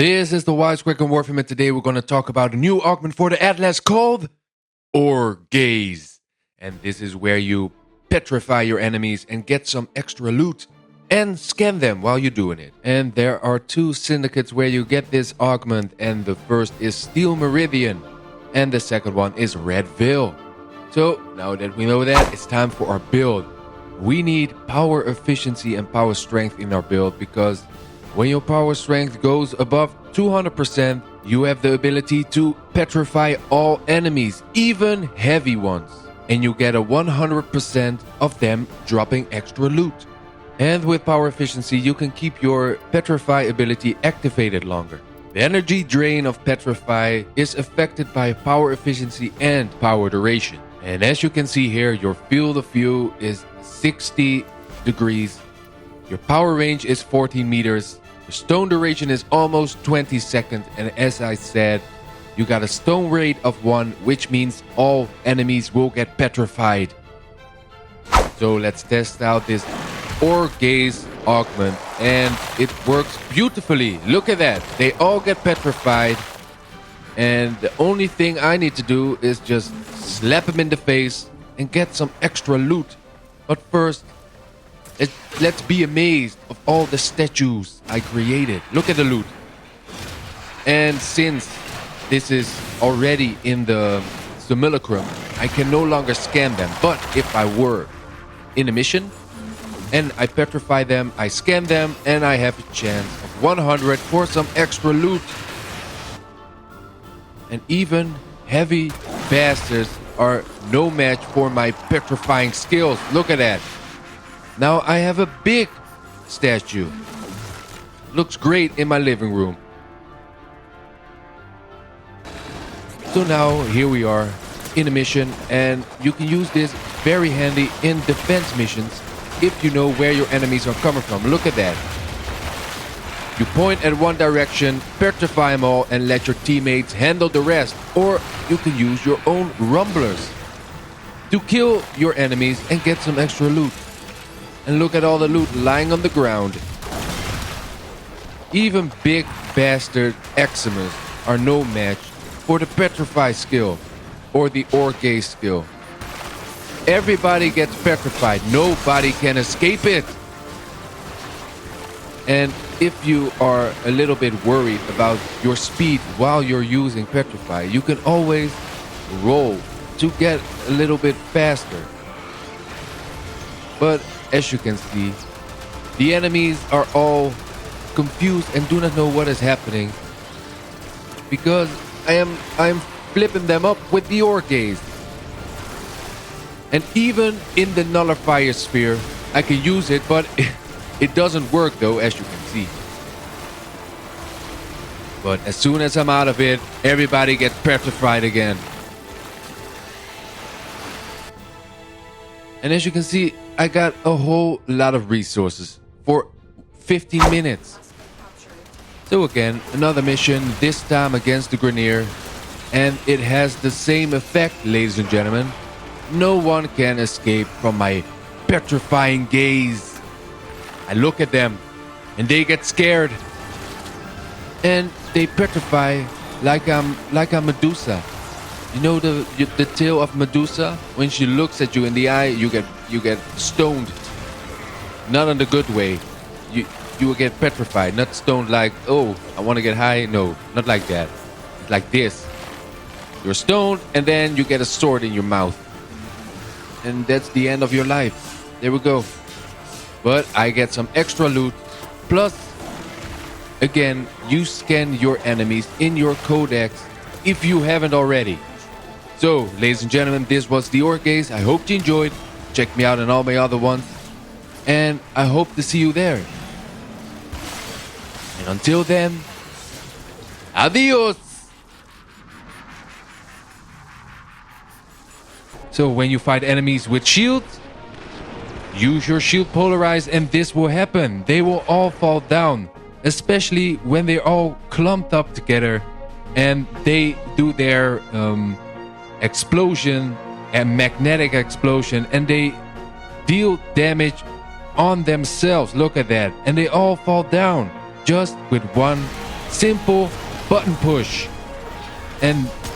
This is the Wisekrakrbusiness and Warframe, and today we're going to talk about a new augment for the Atlas called Gaze. And this is where you petrify your enemies and get some extra loot and scan them while you're doing it. And there are two syndicates where you get this augment, and the first is Steel Meridian and the second one is Red Veil. So now that we know that, it's time for our build. We need power efficiency and power strength in our build, because when your power strength goes above 200%, you have the ability to petrify all enemies, even heavy ones. And you get a 100% of them dropping extra loot. And with power efficiency, you can keep your petrify ability activated longer. The energy drain of petrify is affected by power efficiency and power duration. And as you can see here, your field of view is 60 degrees. Your power range is 14 meters. The stone duration is almost 20 seconds. And as I said, you got a stone rate of 1, which means all enemies will get petrified. So let's test out this Gaze augment, and it works beautifully. Look at that. They all get petrified. And the only thing I need to do is just slap them in the face and get some extra loot. But first, let's be amazed of all the statues I created. Look at the loot. And since this is already in the simulacrum, I can no longer scan them. But if I were in a mission and I petrify them, I scan them, and I have a chance of 100 for some extra loot. And even heavy bastards are no match for my petrifying skills. Look at that. Now I have a big statue. Looks great in my living room. So now here we are in a mission, and you can use this very handy in defense missions if you know where your enemies are coming from. Look at that. You point at one direction, petrify them all, and let your teammates handle the rest. Or you can use your own rumblers to kill your enemies and get some extra loot. And look at all the loot lying on the ground. Even big bastard Eximus are no match for the petrify skill or the Gaze skill. Everybody gets petrified. Nobody can escape it. And if you are a little bit worried about your speed while you're using petrify, you can always roll to get a little bit faster. But as you can see, the enemies are all confused and do not know what is happening, because I'm flipping them up with the Gaze. And even in the nullifier sphere, I can use it, but it doesn't work though, as you can see. But as soon as I'm out of it, everybody gets petrified again. And as you can see, I got a whole lot of resources for 15 minutes. So again, another mission, this time against the Grenier. And it has the same effect, ladies and gentlemen. No one can escape from my petrifying gaze. I look at them and they get scared. And they petrify like I'm Medusa. You know the tail of Medusa? When she looks at you in the eye, you get stoned. Not in the good way. You will get petrified, not stoned like, oh, I want to get high. No, not like that. It's like this. You're stoned and then you get a sword in your mouth. And that's the end of your life. There we go. But I get some extra loot. Plus, again, you scan your enemies in your codex if you haven't already. So, ladies and gentlemen, this was the Gaze. I hope you enjoyed. Check me out on all my other ones. And I hope to see you there. And until then, adios! So when you fight enemies with shields, use your shield polarize and this will happen. They will all fall down, especially when they're all clumped up together and they do their explosion and magnetic explosion, and they deal damage on themselves. Look at that. And they all fall down just with one Simple button push. And